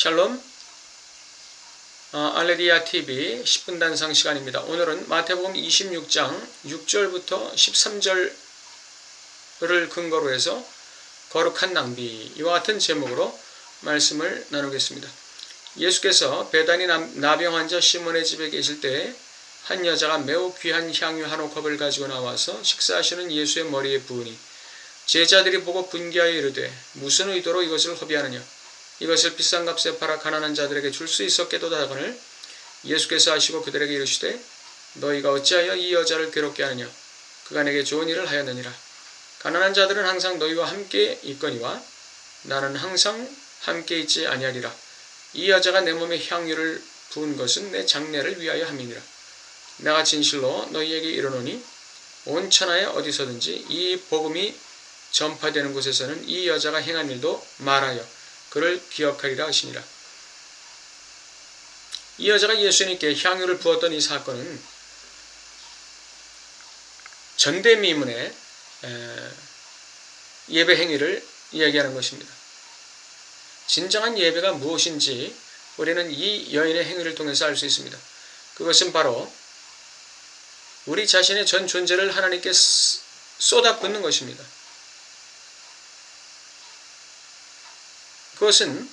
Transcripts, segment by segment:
샬롬, 알레리아 TV 10분 단상 시간입니다. 오늘은 마태복음 26장 6절부터 13절을 근거로 해서 거룩한 낭비, 이와 같은 제목으로 말씀을 나누겠습니다. 예수께서 베다니 나병 환자 시몬의 집에 계실 때 한 여자가 매우 귀한 향유 한 옥합을 가지고 나와서 식사하시는 예수의 머리에 부으니 제자들이 보고 분개하여 이르되 무슨 의도로 이것을 허비하느냐, 이것을 비싼 값에 팔아 가난한 자들에게 줄 수 있었겠도다 하거늘 예수께서 하시고 그들에게 이르시되 너희가 어찌하여 이 여자를 괴롭게 하느냐, 그가 내게 좋은 일을 하였느니라. 가난한 자들은 항상 너희와 함께 있거니와 나는 항상 함께 있지 아니하리라. 이 여자가 내 몸에 향유를 부은 것은 내 장례를 위하여 함이니라. 내가 진실로 너희에게 이르노니 온 천하에 어디서든지 이 복음이 전파되는 곳에서는 이 여자가 행한 일도 말하여 그를 기억하리라 하시니라. 이 여자가 예수님께 향유를 부었던 이 사건은 전대미문의 예배 행위를 이야기하는 것입니다. 진정한 예배가 무엇인지 우리는 이 여인의 행위를 통해서 알 수 있습니다. 그것은 바로 우리 자신의 전 존재를 하나님께 쏟아붓는 것입니다. 그것은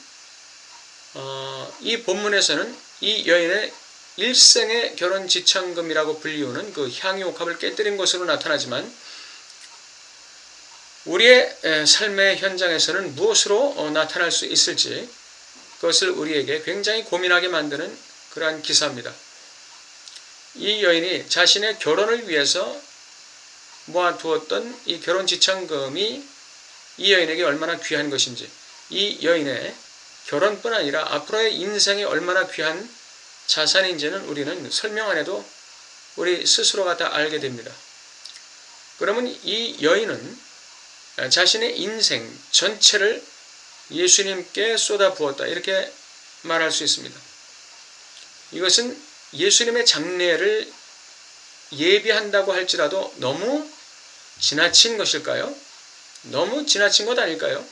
이 본문에서는 이 여인의 일생의 결혼 지참금이라고 불리우는 그 향유 옥합을 깨뜨린 것으로 나타나지만 우리의 삶의 현장에서는 무엇으로 나타날 수 있을지 그것을 우리에게 굉장히 고민하게 만드는 그러한 기사입니다. 이 여인이 자신의 결혼을 위해서 모아두었던 이 결혼 지참금이 이 여인에게 얼마나 귀한 것인지, 이 여인의 결혼뿐 아니라 앞으로의 인생이 얼마나 귀한 자산인지는 우리는 설명 안 해도 우리 스스로가 다 알게 됩니다. 그러면 이 여인은 자신의 인생 전체를 예수님께 쏟아부었다, 이렇게 말할 수 있습니다. 이것은 예수님의 장례를 예비한다고 할지라도 너무 지나친 것일까요? 너무 지나친 것 아닐까요?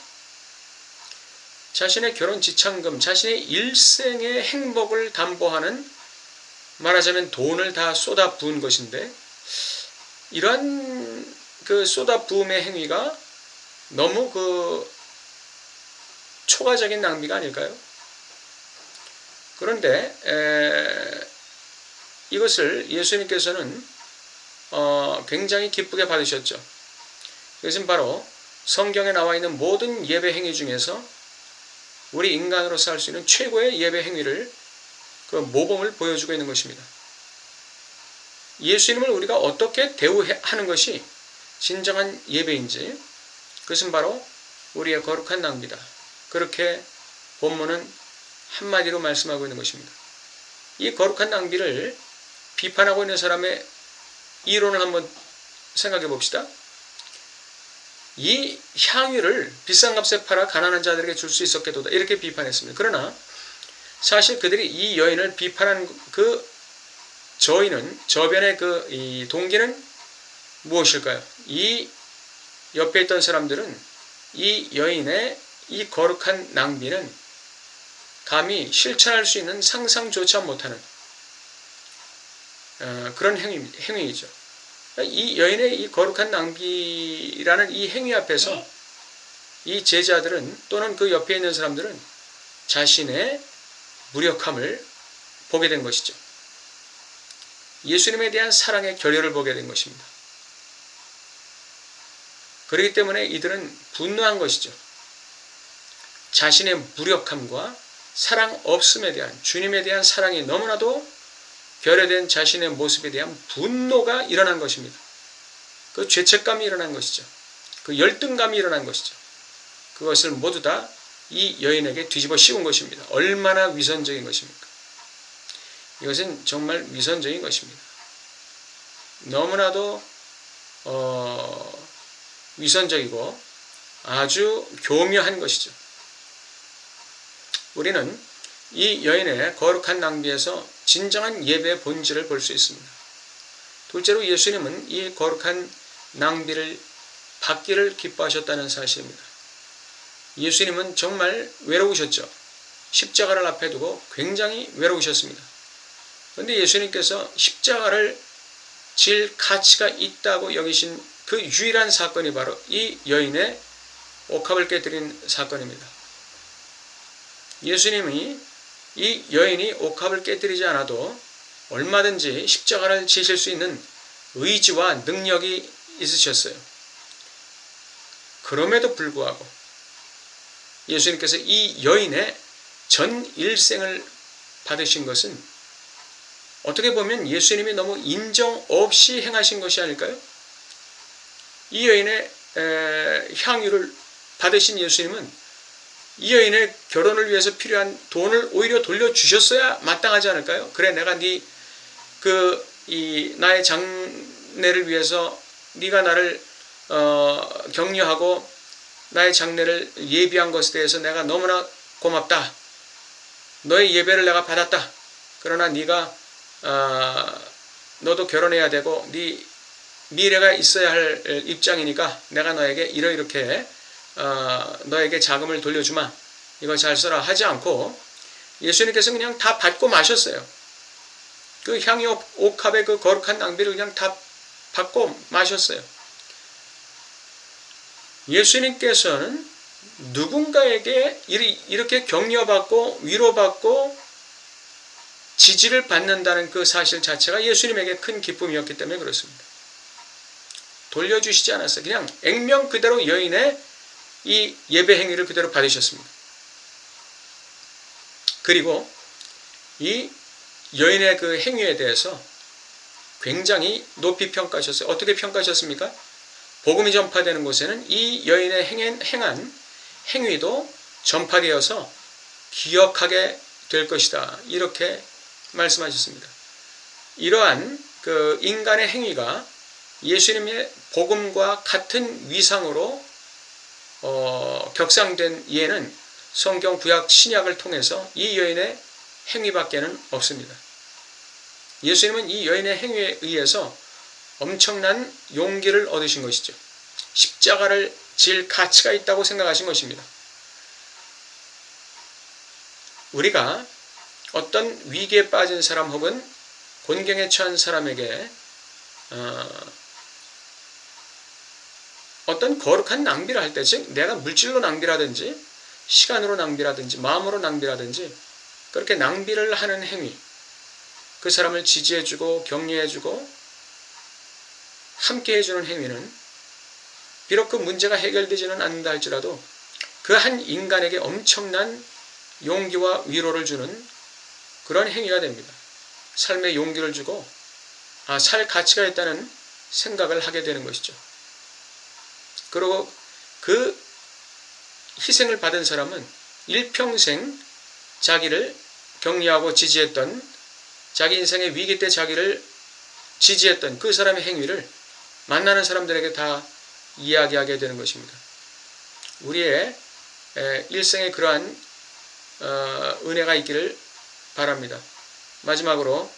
자신의 결혼 지참금, 자신의 일생의 행복을 담보하는, 말하자면 돈을 다 쏟아부은 것인데, 이러한 그 쏟아부음의 행위가 너무 초과적인 낭비가 아닐까요? 그런데 이것을 예수님께서는 굉장히 기쁘게 받으셨죠. 이것은 바로 성경에 나와 있는 모든 예배 행위 중에서 우리 인간으로서 할 수 있는 최고의 예배 행위를, 그 모범을 보여주고 있는 것입니다. 예수님을 우리가 어떻게 대우하는 것이 진정한 예배인지, 그것은 바로 우리의 거룩한 낭비다, 그렇게 본문은 한마디로 말씀하고 있는 것입니다. 이 거룩한 낭비를 비판하고 있는 사람의 이론을 한번 생각해 봅시다. 이 향유를 비싼 값에 팔아 가난한 자들에게 줄 수 있었겠도다, 이렇게 비판했습니다. 그러나 사실 그들이 이 여인을 비판한 그 저변의 이 동기는 무엇일까요? 이 옆에 있던 사람들은 이 여인의 이 거룩한 낭비는 감히 실천할 수 있는 상상조차 못하는 그런 행위이죠. 이 여인의 이 거룩한 낭비라는 이 행위 앞에서 이 제자들은, 또는 그 옆에 있는 사람들은 자신의 무력함을 보게 된 것이죠. 예수님에 대한 사랑의 결여를 보게 된 것입니다. 그렇기 때문에 이들은 분노한 것이죠. 자신의 무력함과 사랑 없음에 대한, 주님에 대한 사랑이 너무나도 결여된 자신의 모습에 대한 분노가 일어난 것입니다. 그 죄책감이 일어난 것이죠. 그 열등감이 일어난 것이죠. 그것을 모두 다 이 여인에게 뒤집어 씌운 것입니다. 얼마나 위선적인 것입니까? 이것은 정말 위선적인 것입니다. 너무나도 위선적이고 아주 교묘한 것이죠. 우리는 이 여인의 거룩한 낭비에서 진정한 예배의 본질을 볼 수 있습니다. 둘째로 예수님은 이 거룩한 낭비를 받기를 기뻐하셨다는 사실입니다. 예수님은 정말 외로우셨죠. 십자가를 앞에 두고 굉장히 외로우셨습니다. 그런데 예수님께서 십자가를 질 가치가 있다고 여기신 그 유일한 사건이 바로 이 여인의 옥합을 깨뜨린 사건입니다. 예수님이 이 여인이 옥합을 깨뜨리지 않아도 얼마든지 십자가를 지실 수 있는 의지와 능력이 있으셨어요. 그럼에도 불구하고 예수님께서 이 여인의 전 일생을 받으신 것은 어떻게 보면 예수님이 너무 인정 없이 행하신 것이 아닐까요? 이 여인의 향유를 받으신 예수님은 이 여인의 결혼을 위해서 필요한 돈을 오히려 돌려주셨어야 마땅하지 않을까요? 그래, 내가 나의 장례를 위해서 네가 나를 격려하고 나의 장례를 예비한 것에 대해서 내가 너무나 고맙다. 너의 예배를 내가 받았다. 그러나 네가 너도 결혼해야 되고 네 미래가 있어야 할 입장이니까 내가 너에게 이렇게 너에게 자금을 돌려주마. 이거 잘 써라 하지 않고 예수님께서 그냥 다 받고 마셨어요. 그 향유 옥합의 그 거룩한 낭비를 그냥 다 받고 마셨어요. 예수님께서는 누군가에게 이렇게 격려받고 위로받고 지지를 받는다는 그 사실 자체가 예수님에게 큰 기쁨이었기 때문에 그렇습니다. 돌려주시지 않았어요. 그냥 액면 그대로 여인의 이 예배 행위를 그대로 받으셨습니다. 그리고 이 여인의 그 행위에 대해서 굉장히 높이 평가하셨어요. 어떻게 평가하셨습니까? 복음이 전파되는 곳에는 이 여인의 행한 행위도 전파되어서 기억하게 될 것이다. 이렇게 말씀하셨습니다. 이러한 그 인간의 행위가 예수님의 복음과 같은 위상으로 격상된 예는 성경 구약 신약을 통해서 이 여인의 행위밖에는 없습니다. 예수님은 이 여인의 행위에 의해서 엄청난 용기를 얻으신 것이죠. 십자가를 질 가치가 있다고 생각하신 것입니다. 우리가 어떤 위기에 빠진 사람 혹은 곤경에 처한 사람에게 어떤 거룩한 낭비를 할 때, 즉 내가 물질로 낭비라든지 시간으로 낭비라든지 마음으로 낭비라든지 그렇게 낭비를 하는 행위, 그 사람을 지지해주고 격려해주고 함께 해주는 행위는 비록 그 문제가 해결되지는 않는다 할지라도 그 한 인간에게 엄청난 용기와 위로를 주는 그런 행위가 됩니다. 삶에 용기를 주고 살 가치가 있다는 생각을 하게 되는 것이죠. 그리고 그 희생을 받은 사람은 일평생 자기를 격려하고 지지했던, 자기 인생의 위기 때 자기를 지지했던 그 사람의 행위를 만나는 사람들에게 다 이야기하게 되는 것입니다. 우리의 일생에 그러한 은혜가 있기를 바랍니다. 마지막으로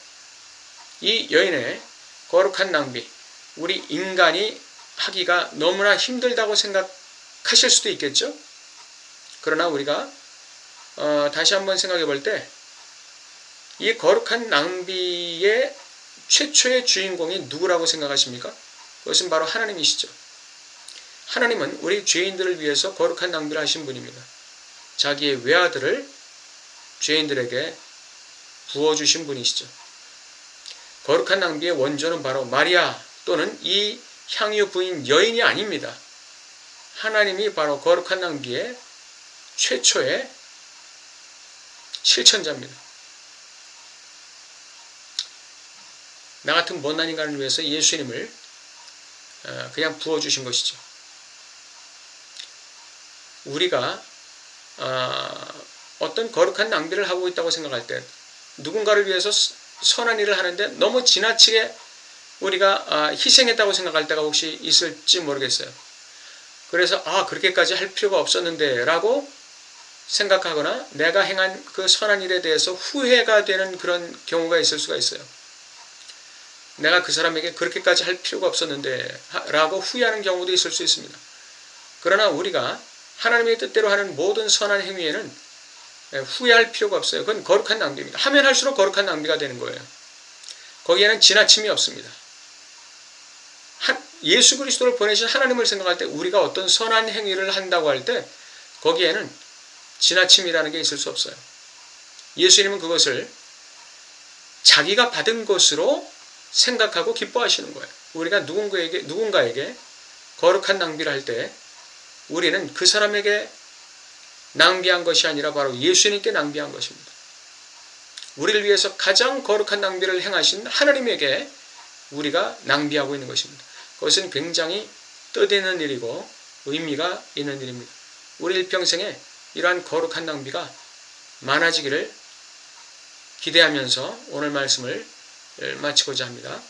이 여인의 거룩한 낭비, 우리 인간이 하기가 너무나 힘들다고 생각하실 수도 있겠죠. 그러나 우리가 다시 한번 생각해 볼 때 이 거룩한 낭비의 최초의 주인공이 누구라고 생각하십니까? 그것은 바로 하나님이시죠. 하나님은 우리 죄인들을 위해서 거룩한 낭비를 하신 분입니다. 자기의 외아들을 죄인들에게 부어주신 분이시죠. 거룩한 낭비의 원조는 바로 마리아 또는 이 향유 부인 여인이 아닙니다. 하나님이 바로 거룩한 낭비의 최초의 실천자입니다. 나 같은 못난 인간을 위해서 예수님을 그냥 부어주신 것이죠. 우리가 어떤 거룩한 낭비를 하고 있다고 생각할 때, 누군가를 위해서 선한 일을 하는데 너무 지나치게 우리가 희생했다고 생각할 때가 혹시 있을지 모르겠어요. 그래서 그렇게까지 할 필요가 없었는데 라고 생각하거나 내가 행한 그 선한 일에 대해서 후회가 되는 그런 경우가 있을 수가 있어요. 내가 그 사람에게 그렇게까지 할 필요가 없었는데 라고 후회하는 경우도 있을 수 있습니다. 그러나 우리가 하나님의 뜻대로 하는 모든 선한 행위에는 후회할 필요가 없어요. 그건 거룩한 낭비입니다. 하면 할수록 거룩한 낭비가 되는 거예요. 거기에는 지나침이 없습니다. 예수 그리스도를 보내신 하나님을 생각할 때 우리가 어떤 선한 행위를 한다고 할 때 거기에는 지나침이라는 게 있을 수 없어요. 예수님은 그것을 자기가 받은 것으로 생각하고 기뻐하시는 거예요. 우리가 누군가에게 거룩한 낭비를 할 때 우리는 그 사람에게 낭비한 것이 아니라 바로 예수님께 낭비한 것입니다. 우리를 위해서 가장 거룩한 낭비를 행하신 하나님에게 우리가 낭비하고 있는 것입니다. 그것은 굉장히 뜻있는 일이고 의미가 있는 일입니다. 우리 일평생에 이러한 거룩한 낭비가 많아지기를 기대하면서 오늘 말씀을 마치고자 합니다.